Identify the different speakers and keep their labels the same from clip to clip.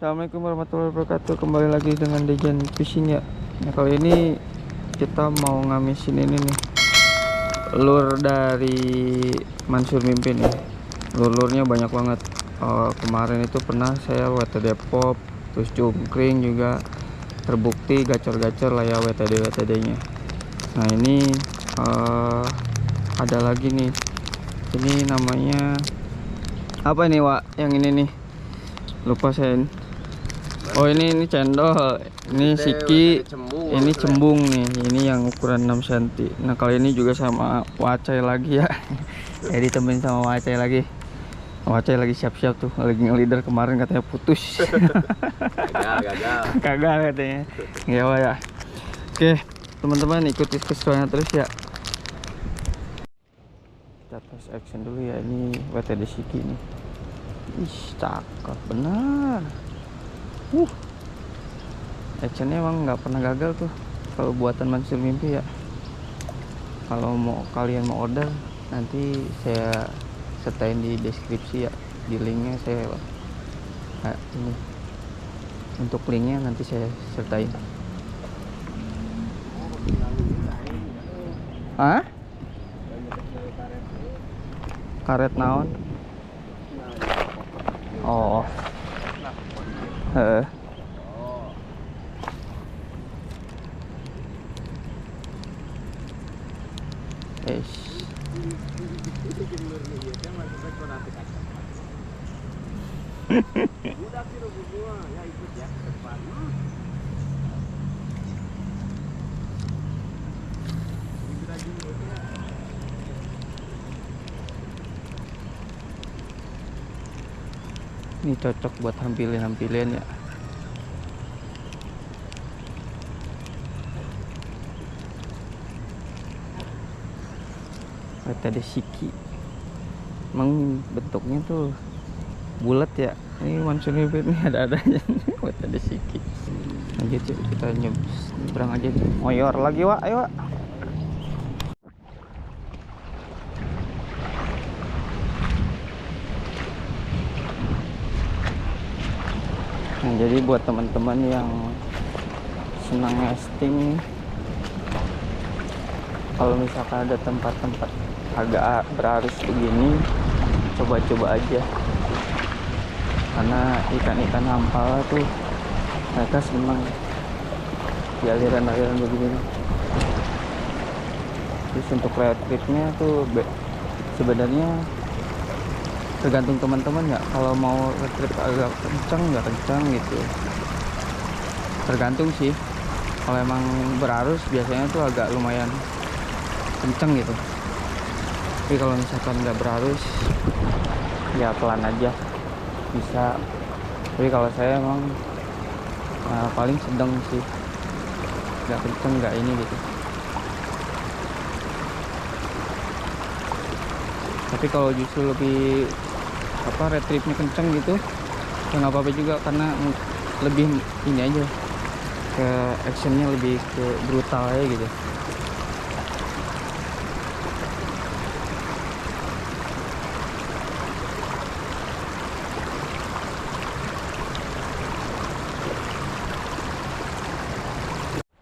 Speaker 1: Assalamualaikum warahmatullahi wabarakatuh. Kembali lagi dengan Dejan Fishing ya. Nah kali ini kita mau ngamisin ini nih, lur dari Mansur Mimpin ya. Lurnya banyak banget. Kemarin itu pernah saya WTD pop, terus cungkring juga terbukti gacor-gacor lah ya WTD nya. Nah ini ada lagi nih. Ini namanya apa nih Wak? Yang ini nih lupa saya. Oh ini cendol, ini siki, ini cembung nih, ini yang ukuran 6 cm. Nah kali ini juga sama Wacai lagi ya. Ya ditemenin sama Wacai lagi. Wacai lagi siap-siap tuh, lagi ngelider kemarin katanya putus. Gagal katanya. Ya ya. Oke teman-teman, ikuti keseruannya terus ya. Kita tes action dulu ya. Ini WTD siki nih. Ih cakep benar. Actionnya emang nggak pernah gagal tuh kalau buatan Mansur Mimpi ya. Kalau kalian mau order, nanti saya sertain di deskripsi ya, di linknya saya ini untuk linknya nanti saya sertain. Karet naon? Oh ini cocok buat hampilin ya. WTD siki emang bentuknya tuh bulat ya. Ini Mansur Mimpi ini ada-adanya. WTD siki lanjut yuk, kita nyebrang aja. Moyor lagi Wak, ayo Wak. Nah jadi buat teman-teman yang senang nesting, kalau misalkan ada tempat-tempat agak berarus begini, coba-coba aja, karena ikan-ikan hampal tuh mereka senang di aliran-aliran begini. Terus untuk retrieve-nya tuh sebenarnya tergantung teman-teman ya. Kalau mau retrieve agak kencang nggak kencang gitu, tergantung sih. Kalau emang berarus biasanya tuh agak lumayan kenceng gitu. Tapi kalau misalkan nggak berarus ya pelan aja bisa. Tapi kalau saya emang paling sedang sih, nggak kenceng nggak ini gitu. Tapi kalau justru lebih retrieve-nya kenceng gitu ya nggak apa-apa juga, karena lebih ini aja, ke actionnya lebih ke brutal aja gitu.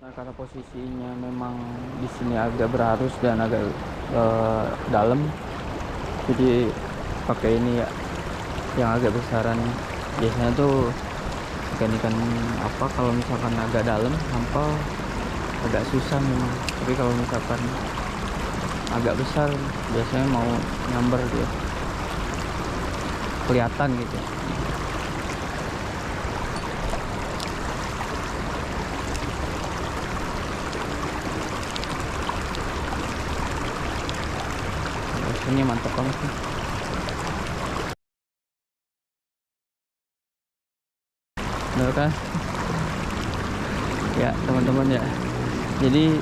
Speaker 1: Nah karena posisinya memang di sini agak berarus dan agak dalam, jadi pakai ini ya yang agak besaran. Biasanya tuh ikan-ikan kalau misalkan agak dalam hampal agak susah memang. Tapi kalau misalkan agak besar biasanya mau nyamber dia kelihatan gitu. Ini mantap banget nih. Bener kan ya teman-teman ya. Jadi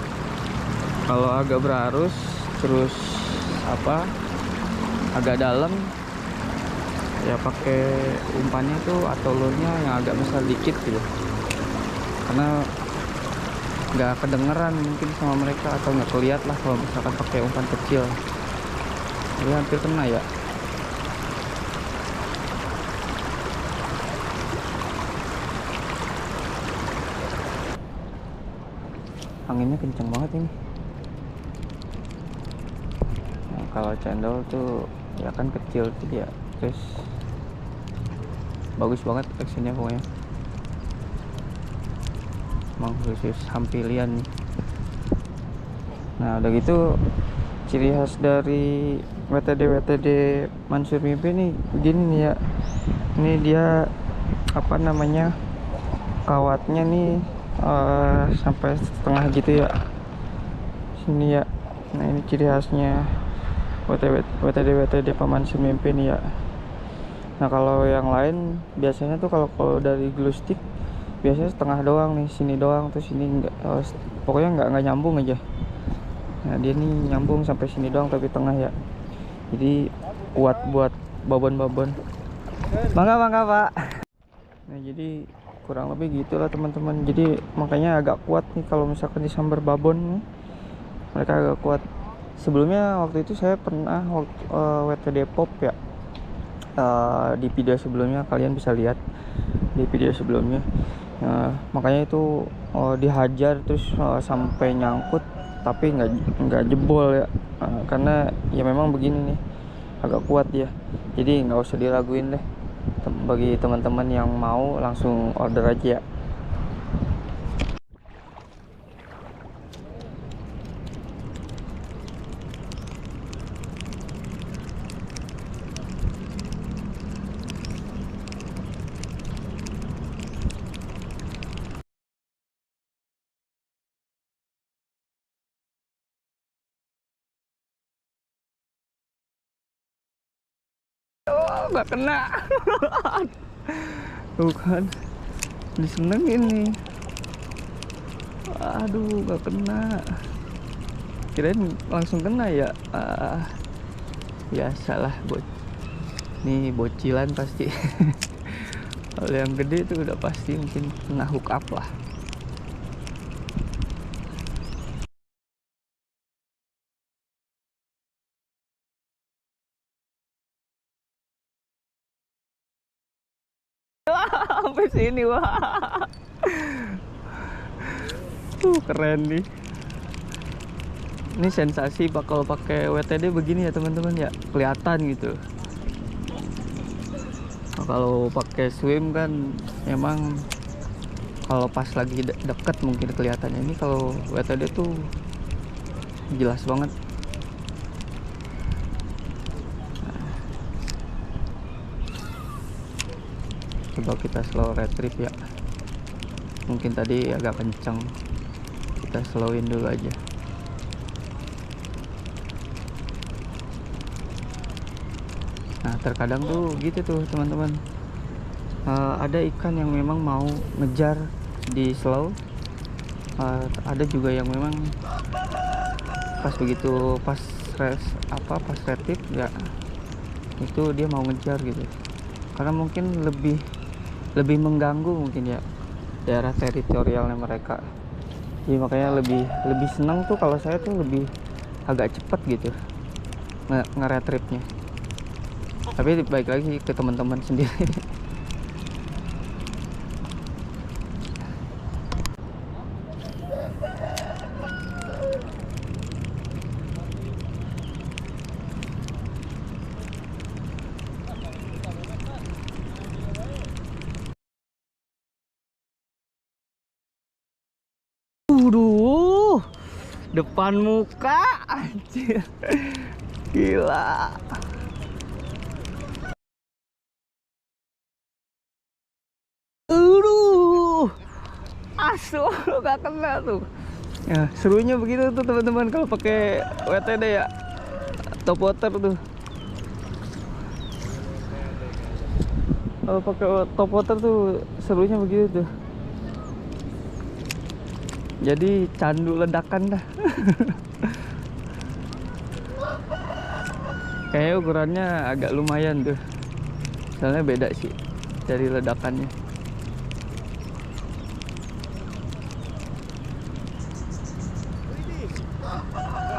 Speaker 1: kalau agak berarus terus agak dalam ya pakai umpannya tuh atau lurnya yang agak besar dikit gitu, karena nggak kedengeran mungkin sama mereka atau nggak keliat lah kalau misalkan pakai umpan kecil. Jadi hampir kena ya. anginnya kenceng banget ini. Nah, kalau cendol tuh ya kan kecil tuh dia, terus bagus banget actionnya pokoknya. Emang khusus Hampilian nih. Nah udah gitu ciri khas dari WTD Mansur Mimpi nih begini nih ya. Ini dia apa namanya, kawatnya nih sampai setengah gitu ya sini ya. Nah ini ciri khasnya WTD Pak Mansur Mimpi nih ya. Nah kalau yang lain biasanya tuh kalau dari glue stick biasanya setengah doang nih, sini doang, terus sini enggak, pokoknya nggak nyambung aja. Nah dia nih nyambung sampai sini doang tapi tengah ya, jadi kuat buat babon-babon. Mangga Pak. Nah jadi kurang lebih gitulah teman-teman, jadi makanya agak kuat nih kalau misalkan disambar babon nih, mereka agak kuat. Sebelumnya waktu itu saya pernah WTD Pop ya, di video sebelumnya kalian bisa lihat di video sebelumnya. Makanya itu dihajar terus sampai nyangkut tapi nggak jebol ya, karena ya memang begini nih agak kuat ya, jadi nggak usah diraguin deh. Bagi teman-teman yang mau langsung order aja ya. Oh nggak kena. Tuh kan disenengin nih, aduh nggak kena, kirain langsung kena ya. Biasalah nih bocilan pasti. Kalau yang gede tuh udah pasti mungkin kena hook up lah. Sampai sini wah. Keren nih. Ini sensasi bakal pakai WTD begini ya teman-teman ya, kelihatan gitu. Nah, kalau pakai swim kan emang kalau pas lagi deket mungkin kelihatannya, ini kalau WTD tuh jelas banget. Coba kita slow retrieve ya, mungkin tadi agak kenceng, kita slowin dulu aja. Nah terkadang tuh gitu tuh teman-teman, ada ikan yang memang mau ngejar di slow, ada juga yang memang pas begitu pas retrieve ya itu dia mau ngejar gitu, karena mungkin lebih mengganggu mungkin ya daerah teritorialnya mereka. Jadi makanya lebih senang tuh kalau saya tuh lebih agak cepet gitu nge-retrieve-nya. Tapi baik lagi ke teman-teman sendiri. Waduh, depan muka anjir. Gila. Asu gak kena tuh. Ya, serunya begitu tuh teman-teman kalau pakai WTD ya. Top water tuh. Kalau pakai top water tuh serunya begitu tuh. Jadi candu ledakan dah. Kayaknya ukurannya agak lumayan tuh. Soalnya beda sih dari ledakannya.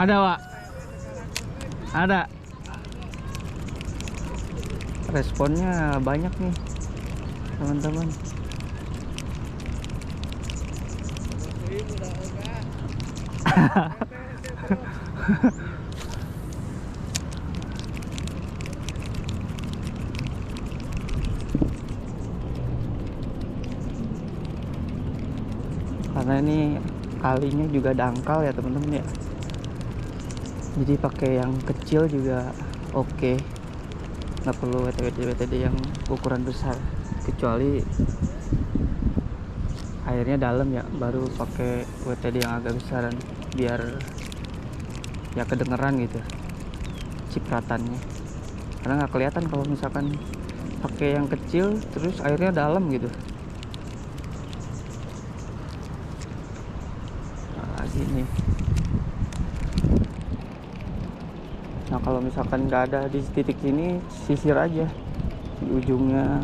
Speaker 1: Ada Pak, ada. Responnya banyak nih teman-teman. Karena ini kalinya juga dangkal ya teman-teman ya, jadi pakai yang kecil juga oke, nggak perlu WTD yang ukuran besar, kecuali airnya dalam ya, baru pakai WTD yang agak besaran biar ya kedengeran gitu cipratannya, karena nggak kelihatan kalau misalkan pakai yang kecil terus airnya dalam gitu. Nah gini, nah kalau misalkan nggak ada di titik sini, sisir aja di ujungnya.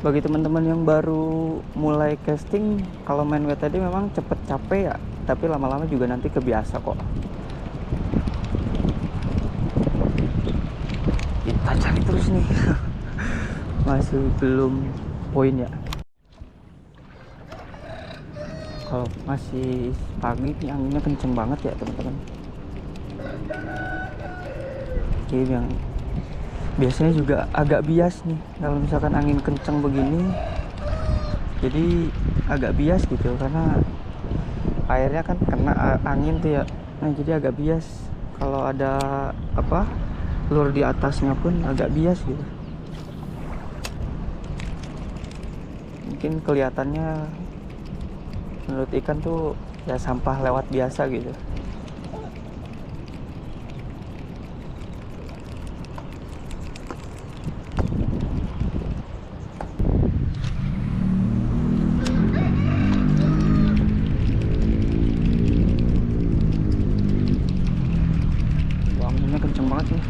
Speaker 1: Bagi teman-teman yang baru mulai casting, kalau main WTD memang cepet capek ya, tapi lama-lama juga nanti kebiasa kok. Kita cari terus nih. Masih belum poin ya. Kalau masih pagi nih anginnya kenceng banget ya teman-teman. Jadi yang biasanya juga agak bias nih kalau misalkan angin kenceng begini, jadi agak bias gitu karena airnya kan kena angin tuh ya. Nah jadi agak bias, kalau ada apa lur di atasnya pun agak bias gitu. Mungkin kelihatannya menurut ikan tuh ya sampah lewat biasa gitu. Anginnya kenceng banget nih.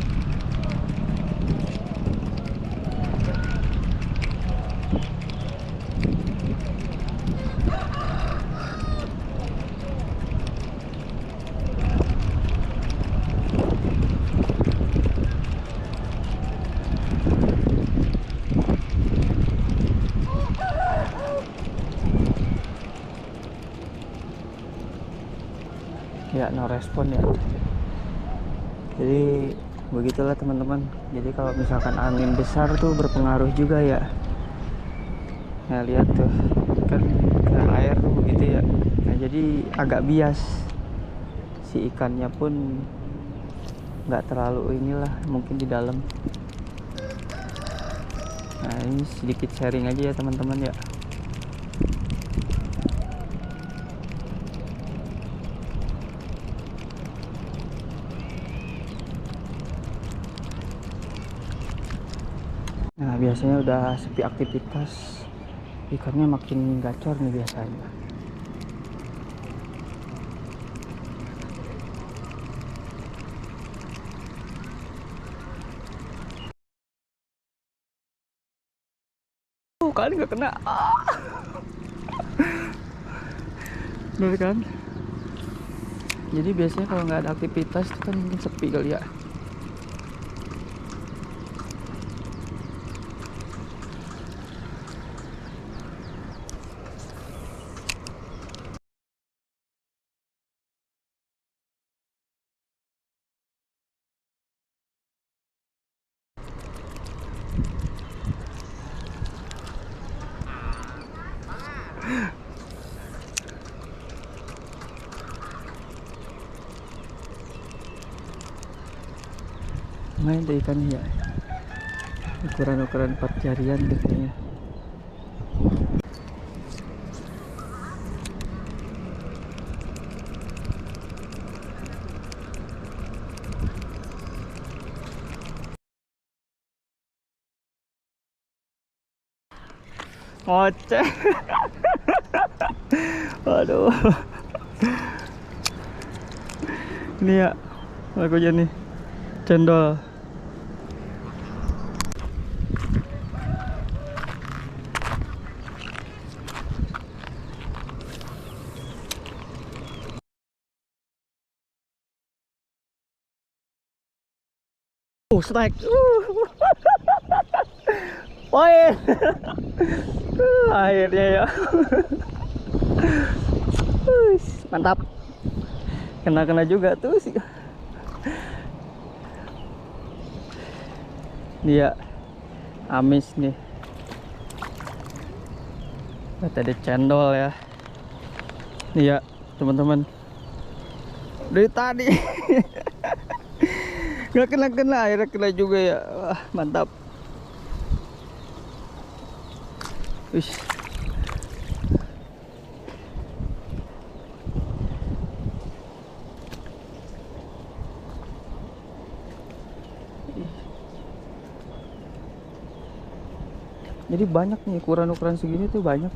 Speaker 1: Ya no respon ya. Jadi begitulah teman-teman. Jadi kalau misalkan angin besar tuh berpengaruh juga ya. Nah lihat tuh kan ke air tuh begitu ya. Nah jadi agak bias, si ikannya pun nggak terlalu inilah mungkin di dalam. Nah ini sedikit sharing aja ya teman-teman ya. Nah biasanya udah sepi aktivitas, ikannya makin gacor nih biasanya. Kali nggak kena. Bener kan? Jadi biasanya kalau nggak ada aktivitas itu kan mungkin sepi kali ya. Main deh ikannya ya. Ukuran-ukuran 4 jarian deh kayaknya. Ngoceh. Waduh. Ini ya aku aja nih cendol. Strike. Poin. Akhirnya ya. Mantap. Kena juga tuh sih. Dia amis nih. Ada cendol ya. Iya teman-teman. Dari tadi nggak kena, akhirnya kena juga ya. Wah, mantap. Wih. Jadi banyak nih ukuran-ukuran segini tuh banyak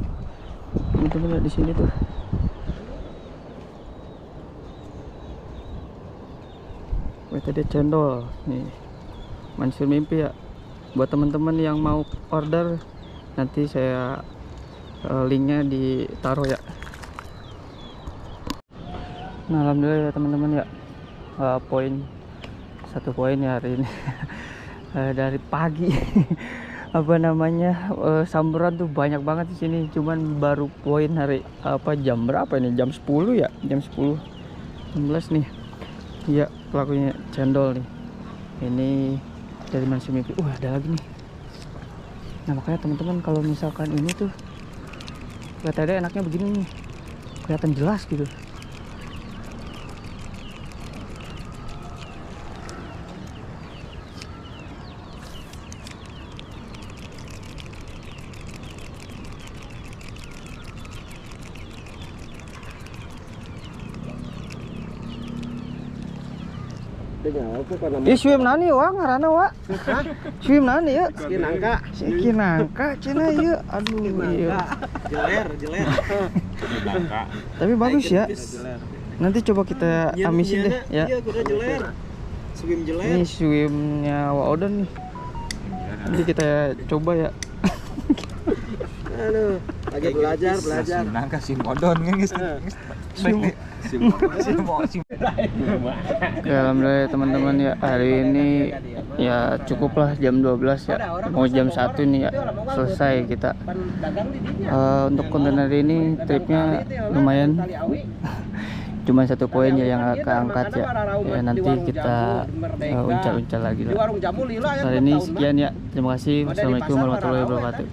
Speaker 1: teman-teman ya di sini tuh. Tadi cendol nih, Mansur Mimpi ya. Buat teman-teman yang mau order, nanti saya linknya ditaruh ya. Nah alhamdulillah ya teman-teman ya, satu poin ya hari ini. Dari pagi apa namanya samburan tuh banyak banget di sini, cuman baru poin hari jam berapa ini, jam 10 ya, jam 10.16 nih ya. Pelakunya cendol nih, ini dari Mansur Mimpi. Ada lagi nih. Nah makanya teman-teman kalau misalkan ini tuh kelihatannya enaknya begini nih, kelihatan jelas gitu. Swim nani wa ngarana wa? Swim nani ya? Kinangka cina ya. Aduh iya. Jeler. Tapi bagus ya. Nanti coba kita amisin deh ya.
Speaker 2: Iya, kuda jeler. Swim jeler.
Speaker 1: Ini swimnya Wa Odon nih. Nanti kita coba ya.
Speaker 2: Aduh, lagi belajar.
Speaker 3: Nangka swim Odon guys.
Speaker 1: Ya alhamdulillah teman-teman ya, hari ini ya cukuplah jam 12 ya, mau jam 1 nih ya selesai kita. Untuk konten hari ini tripnya lumayan. Cuma satu poin ya yang keangkat ya. Ya nanti kita uncal-uncal lagi lah. Hari ini sekian ya, terima kasih. Wassalamualaikum warahmatullahi wabarakatuh.